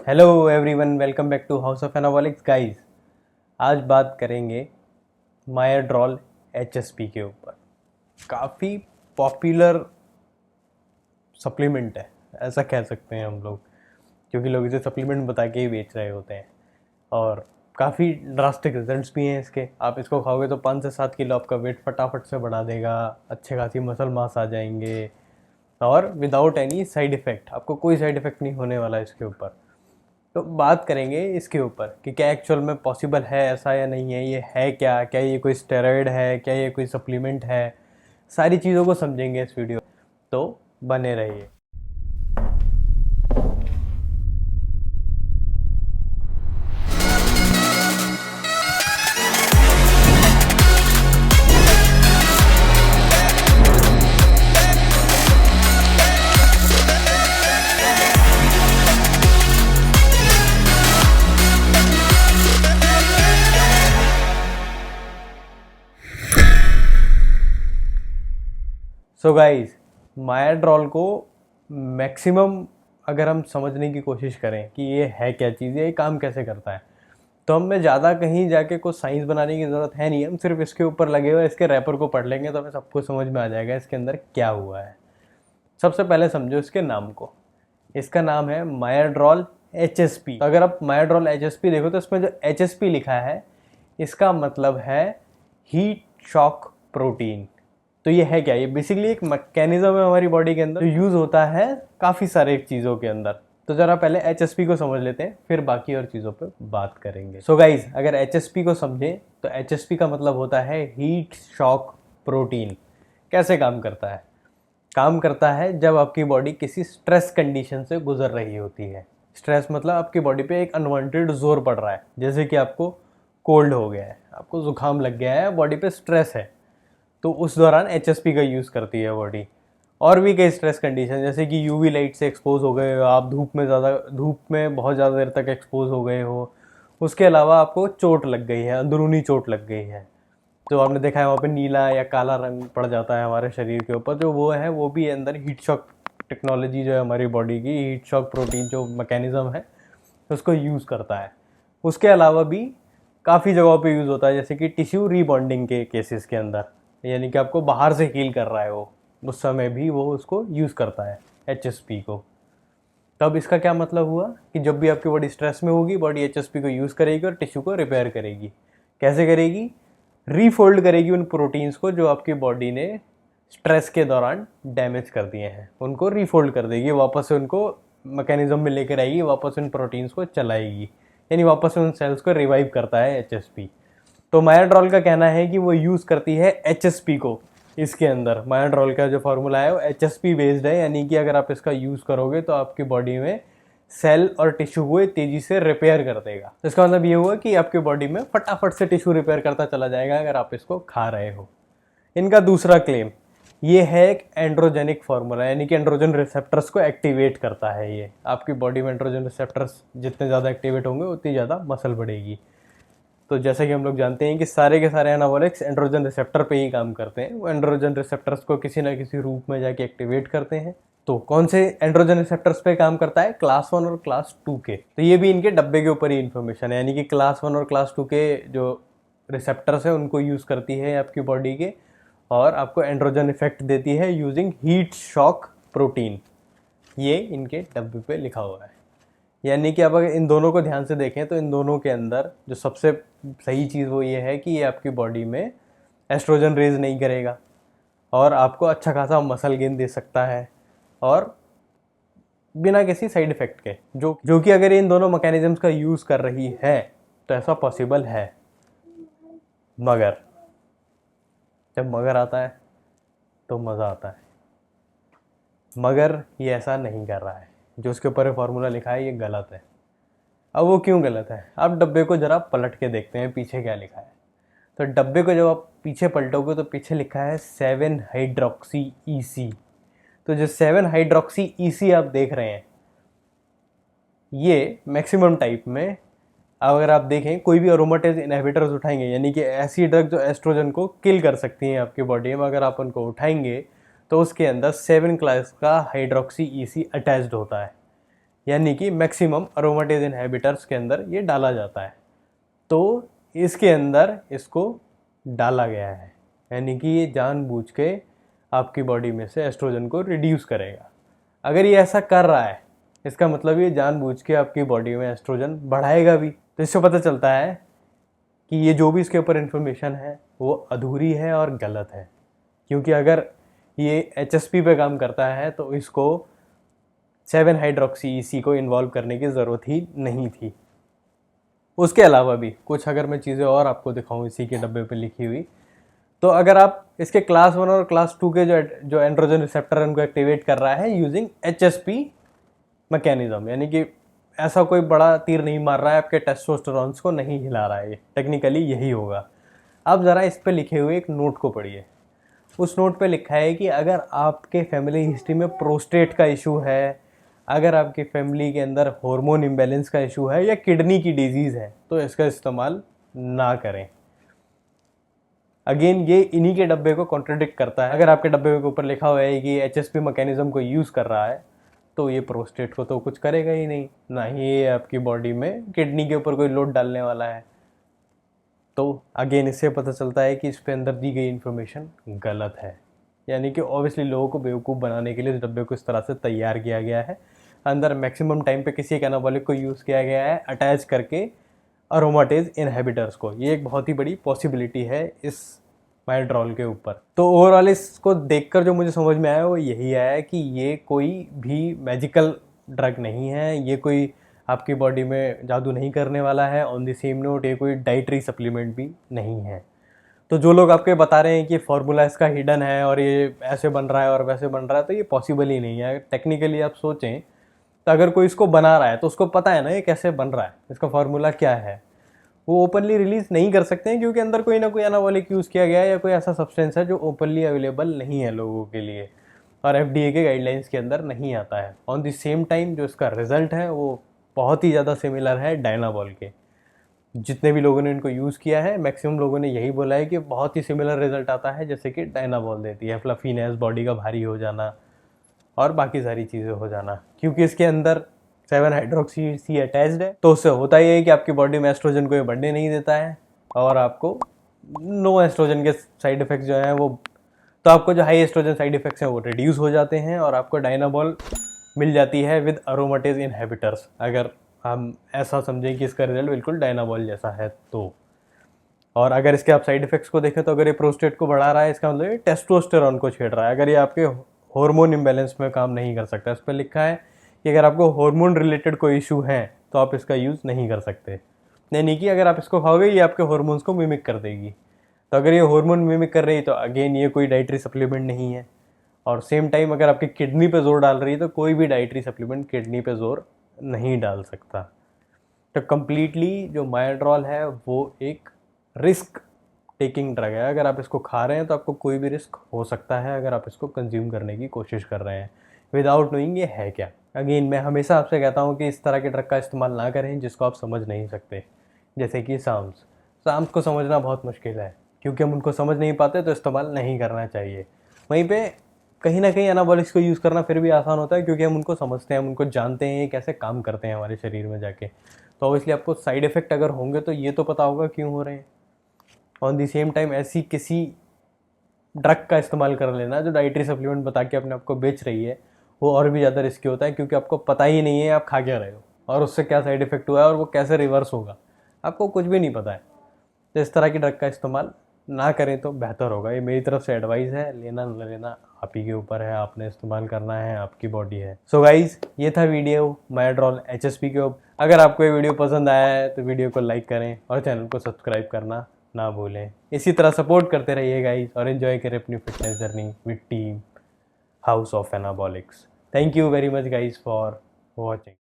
Hello everyone, welcome back to house of anabolics guys. आज बात करेंगे मायाड्रॉल एचएसपी के ऊपर। काफ़ी पॉपुलर सप्लीमेंट है, ऐसा कह सकते हैं हम लोग, क्योंकि लोग इसे सप्लीमेंट बता के ही बेच रहे होते हैं। और काफ़ी ड्रास्टिक रिजल्ट्स भी हैं इसके। आप इसको खाओगे तो 5 से 7 किलो आपका वेट फटाफट से बढ़ा देगा, अच्छे खासी मसल मास आ जाएंगे और विदाउट एनी साइड इफ़ेक्ट। आपको कोई साइड इफ़ेक्ट नहीं होने वाला इसके ऊपर। तो बात करेंगे इसके ऊपर कि क्या एक्चुअल में पॉसिबल है ऐसा या नहीं है, ये है क्या, क्या ये कोई स्टेरॉइड है, क्या ये कोई सप्लीमेंट है। सारी चीज़ों को समझेंगे इस वीडियो, तो बने रहिए। सो गाइस, मायाड्रॉल को मैक्सिमम अगर हम समझने की कोशिश करें कि ये है क्या चीज़, ये काम कैसे करता है, तो हमें ज़्यादा कहीं जाके कुछ साइंस बनाने की ज़रूरत है नहीं। हम सिर्फ इसके ऊपर लगे हुए इसके रैपर को पढ़ लेंगे तो हमें सब कुछ समझ में आ जाएगा इसके अंदर क्या हुआ है। सबसे पहले समझो इसके नाम को। इसका नाम है मायाड्रॉल एचएसपी। तो अगर आप मायाड्रॉल एचएसपी देखो तो इसमें जो एचएसपी लिखा है इसका मतलब है हीट शॉक प्रोटीन। तो ये है क्या? ये बेसिकली एक मैकेनिज्म है हमारी बॉडी के अंदर जो यूज़ होता है काफ़ी सारे चीज़ों के अंदर। तो ज़रा पहले एचएसपी को समझ लेते हैं, फिर बाकी और चीज़ों पे बात करेंगे। सो गाइज, अगर एचएसपी को समझें तो एचएसपी का मतलब होता है हीट शॉक प्रोटीन। कैसे काम करता है? काम करता है जब आपकी बॉडी किसी स्ट्रेस कंडीशन से गुजर रही होती है। स्ट्रेस मतलब आपकी बॉडी पे एक अनवांटेड जोर पड़ रहा है, जैसे कि आपको कोल्ड हो गया है, आपको जुकाम लग गया है, बॉडी पे स्ट्रेस है, तो उस दौरान एचएसपी का यूज़ करती है बॉडी। और भी कई स्ट्रेस कंडीशन, जैसे कि यूवी लाइट से एक्सपोज हो गए हो आप, धूप में बहुत ज़्यादा देर तक एक्सपोज हो गए हो, उसके अलावा आपको चोट लग गई है, अंदरूनी चोट लग गई है, तो आपने देखा है वहाँ पे नीला या काला रंग पड़ जाता है हमारे शरीर के ऊपर, जो वो है वो भी अंदर हीट शॉक टेक्नोलॉजी जो है हमारी बॉडी की, हीट शॉक प्रोटीन जो मैकेनिज़्म है उसको यूज़ करता है। उसके अलावा भी काफ़ी जगहों पे यूज़ होता है, जैसे कि टिश्यू रीबॉन्डिंग के केसेस के अंदर, यानी कि आपको बाहर से हील कर रहा है वो, उस समय भी वो उसको यूज़ करता है एचएसपी को। तब इसका क्या मतलब हुआ कि जब भी आपकी बॉडी स्ट्रेस में होगी, बॉडी एचएसपी को यूज़ करेगी और टिश्यू को रिपेयर करेगी। कैसे करेगी? रीफोल्ड करेगी उन प्रोटीन्स को जो आपकी बॉडी ने स्ट्रेस के दौरान डैमेज कर दिए हैं, उनको रीफोल्ड कर देगी, वापस से उनको मैकेनिज्म में लेकर आएगी, वापस उन प्रोटीन्स को चलाएगी, यानी वापस उन सेल्स को रिवाइव करता है एचएसपी। तो मायाड्रॉल का कहना है कि वो यूज़ करती है एचएसपी को। इसके अंदर मायाड्रॉल का जो फार्मूला है वो एचएसपी बेस्ड है, यानी कि अगर आप इसका यूज़ करोगे तो आपकी बॉडी में सेल और टिश्यू को तेज़ी से रिपेयर कर देगा। तो इसका मतलब ये हुआ कि आपकी बॉडी में फटाफट से टिश्यू रिपेयर करता चला जाएगा अगर आप इसको खा रहे हो। इनका दूसरा क्लेम ये है एक एंड्रोजेनिक फार्मूला, यानी कि एंड्रोजन रिसेप्टर्स को एक्टिवेट करता है। ये आपकी बॉडी में एंड्रोजन रिसेप्टर्स जितने ज़्यादा एक्टिवेट होंगे उतनी ज़्यादा मसल बढ़ेगी। तो जैसा कि हम लोग जानते हैं कि सारे के सारे एनाबॉलिक्स एंड्रोजन रिसेप्टर पे ही काम करते हैं, वो एंड्रोजन रिसेप्टर्स को किसी ना किसी रूप में जाके एक्टिवेट करते हैं। तो कौन से एंड्रोजन रिसेप्टर्स पे काम करता है? क्लास 1 और क्लास 2 के। तो ये भी इनके डब्बे के ऊपर ही इन्फॉर्मेशन है, यानी कि क्लास 1 और क्लास 2 के जो रिसेप्टर्स है उनको यूज़ करती है आपकी बॉडी के, और आपको एंड्रोजन इफेक्ट देती है यूजिंग हीट शॉक प्रोटीन। ये इनके डब्बे पे लिखा हुआ है। यानी कि अब अगर इन दोनों को ध्यान से देखें तो इन दोनों के अंदर जो सबसे सही चीज़ वो ये है कि ये आपकी बॉडी में एस्ट्रोजन रेज नहीं करेगा और आपको अच्छा खासा मसल गेन दे सकता है, और बिना किसी साइड इफ़ेक्ट के, जो कि अगर इन दोनों मैकेनिज्म्स का यूज़ कर रही है तो ऐसा पॉसिबल है। मगर जब मगर आता है तो मज़ा आता है। मगर ये ऐसा नहीं कर रहा है, जो उसके ऊपर फार्मूला लिखा है ये गलत है। अब वो क्यों गलत है? आप डब्बे को ज़रा पलट के देखते हैं पीछे क्या लिखा है। तो डब्बे को जब आप पीछे पलटोगे तो पीछे लिखा है 7 हाइड्रोक्सी ईसी। तो जो 7 हाइड्रोक्सी ईसी आप देख रहे हैं, ये मैक्सिमम टाइप में अगर आप देखें कोई भी अरोमाटेज इनहिबिटर्स उठाएंगे, यानी कि ऐसी ड्रग जो एस्ट्रोजन को किल कर सकती हैं आपकी बॉडी में, अगर आप उनको उठाएंगे तो उसके अंदर 7 क्लास का हाइड्रोक्सी ईसी अटैच्ड होता है। यानी कि मैक्सिमम अरोमाटेज इनहिबिटर्स के अंदर ये डाला जाता है। तो इसके अंदर इसको डाला गया है, यानी कि ये जानबूझ के आपकी बॉडी में से एस्ट्रोजन को रिड्यूस करेगा। अगर ये ऐसा कर रहा है, इसका मतलब ये जानबूझ के आपकी बॉडी में एस्ट्रोजन बढ़ाएगा भी। तो इससे पता चलता है कि ये जो भी इसके ऊपर इन्फॉर्मेशन है वो अधूरी है और गलत है, क्योंकि अगर ये HSP पे काम करता है तो इसको 7 हाइड्रोक्सी EC को इन्वॉल्व करने की ज़रूरत ही नहीं थी। उसके अलावा भी कुछ अगर मैं चीज़ें और आपको दिखाऊं इसी के डब्बे पे लिखी हुई, तो अगर आप इसके क्लास 1 और क्लास 2 के जो एंड्रोजन रिसेप्टर है उनको एक्टिवेट कर रहा है यूजिंग HSP मैकेनिज्म, यानी कि ऐसा कोई बड़ा तीर नहीं मार रहा है, आपके टेस्टोस्टेरोन्स को नहीं हिला रहा है, ये टेक्निकली यही होगा। अब ज़रा इस पे लिखे हुए एक नोट को पढ़िए। उस नोट पे लिखा है कि अगर आपके फैमिली हिस्ट्री में प्रोस्टेट का इशू है, अगर आपकी फैमिली के अंदर हार्मोन इम्बैलेंस का इशू है या किडनी की डिजीज़ है, तो इसका इस्तेमाल ना करें। अगेन ये इन्हीं के डब्बे को कॉन्ट्रडिक्ट करता है। अगर आपके डब्बे के ऊपर लिखा हुआ है कि HSP मैकेनिज्म को यूज़ कर रहा है, तो ये प्रोस्टेट को तो कुछ करेगा ही नहीं, ना ही ये आपकी बॉडी में किडनी के ऊपर कोई लोड डालने वाला है। तो अगेन इससे पता चलता है कि इस पे अंदर दी गई इन्फॉर्मेशन गलत है, यानी कि ऑब्वियसली लोगों को बेवकूफ़ बनाने के लिए इस डब्बे को इस तरह से तैयार किया गया है। अंदर मैक्सिमम टाइम पे किसी एक एनाबॉलिक को यूज़ किया गया है अटैच करके अरोमाटेज इनहिबिटर्स को। ये एक बहुत ही बड़ी पॉसिबिलिटी है इस माइड्रॉल के ऊपर। तो ओवरऑल इसको देखकर जो मुझे समझ में आया वो यही आया कि ये कोई भी मैजिकल ड्रग नहीं है, ये कोई आपकी बॉडी में जादू नहीं करने वाला है। ऑन द सेम नोट ये कोई डाइटरी सप्लीमेंट भी नहीं है। तो जो लोग आपके बता रहे हैं कि फार्मूला इसका हिडन है और ये ऐसे बन रहा है और वैसे बन रहा है, तो ये पॉसिबल ही नहीं है। टेक्निकली आप सोचें तो अगर कोई इसको बना रहा है तो उसको पता है ना ये कैसे बन रहा है, इसका फार्मूला क्या है। वो ओपनली रिलीज नहीं कर सकते हैं क्योंकि अंदर कोई ना कोई एनाबॉलिक यूज़ किया गया है या कोई ऐसा सब्सटेंस है जो ओपनली अवेलेबल नहीं है लोगों के लिए और FDA के गाइडलाइंस के अंदर नहीं आता है। ऑन द सेम टाइम जो इसका रिजल्ट है वो बहुत ही ज़्यादा सिमिलर है डायनाबॉल के। जितने भी लोगों ने इनको यूज़ किया है मैक्सिमम लोगों ने यही बोला है कि बहुत ही सिमिलर रिजल्ट आता है जैसे कि डायनाबॉल देती है। फ्लफीनेस, बॉडी का भारी हो जाना और बाकी सारी चीज़ें हो जाना, क्योंकि इसके अंदर 7 हाइड्रोक्सी EC अटैच्ड है। तो उससे होता ये है कि आपकी बॉडी में एस्ट्रोजन को ये बढ़ने नहीं देता है और आपको नो एस्ट्रोजन के साइड इफ़ेक्ट्स जो हैं वो, तो आपको जो हाई एस्ट्रोजन साइड इफ़ेक्ट्स हैं वो रिड्यूस हो जाते हैं और आपको डायनाबॉल मिल जाती है विद अरोमाटेज इनहिबिटर्स। अगर हम ऐसा समझें कि इसका रिजल्ट बिल्कुल डायनाबॉल जैसा है तो। और अगर इसके आप साइड इफ़ेक्ट्स को देखें तो अगर ये प्रोस्टेट को बढ़ा रहा है, इसका मतलब ये टेस्टोस्टेरॉन को छेड़ रहा है। अगर ये आपके हार्मोन इम्बैलेंस में काम नहीं कर सकता, इस पर लिखा है कि अगर आपको हार्मोन रिलेटेड कोई इशू है तो आप इसका यूज़ नहीं कर सकते। नहीं कि अगर आप इसको खाओगे ये आपके हार्मोन्स को मिमिक कर देगी। तो अगर ये हार्मोन मिमिक कर रही है तो अगेन ये कोई डाइटरी सप्लीमेंट नहीं है। और सेम टाइम अगर आपकी किडनी पे जोर डाल रही है तो कोई भी डाइटरी सप्लीमेंट किडनी पे जोर नहीं डाल सकता। तो कम्प्लीटली जो मायाड्रॉल है वो एक रिस्क टेकिंग ड्रग है। अगर आप इसको खा रहे हैं तो आपको कोई भी रिस्क हो सकता है अगर आप इसको कंज्यूम करने की कोशिश कर रहे हैं विदाउट नोइंग ये है क्या। अगेन मैं हमेशा आपसे कहता हूँ कि इस तरह के ड्रग का इस्तेमाल ना करें जिसको आप समझ नहीं सकते, जैसे कि साम्स को समझना बहुत मुश्किल है, क्योंकि हम उनको समझ नहीं पाते तो इस्तेमाल नहीं करना चाहिए। वहीं पे कहीं ना कहीं एनाबॉलिक्स को यूज़ करना फिर भी आसान होता है क्योंकि हम उनको समझते हैं, हम उनको जानते हैं कैसे काम करते हैं हमारे शरीर में जाके। तो ऑब्वियसली आपको साइड इफ़ेक्ट अगर होंगे तो ये तो पता होगा क्यों हो रहे हैं। ऑन दी सेम टाइम ऐसी किसी ड्रग का इस्तेमाल कर लेना जो डाइटरी सप्लीमेंट बता के अपने आप को बेच रही है वो और भी ज़्यादा रिस्की होता है, क्योंकि आपको पता ही नहीं है आप खा क्या रहे हो और उससे क्या साइड इफ़ेक्ट हुआ है और वो कैसे रिवर्स होगा, आपको कुछ भी नहीं पता है। तो इस तरह की ड्रग का इस्तेमाल ना करें तो बेहतर होगा। ये मेरी तरफ से एडवाइस है, लेना न लेना आप ही के ऊपर है, आपने इस्तेमाल करना है, आपकी बॉडी है। सो गाइज ये था वीडियो मायाड्रॉल HSP के ऊपर। अगर आपको ये वीडियो पसंद आया है तो वीडियो को लाइक करें और चैनल को सब्सक्राइब करना ना भूलें। इसी तरह सपोर्ट करते रहिए गाइज और एंजॉय करें अपनी fitness journey with team house of anabolics. Thank you very much guys for watching.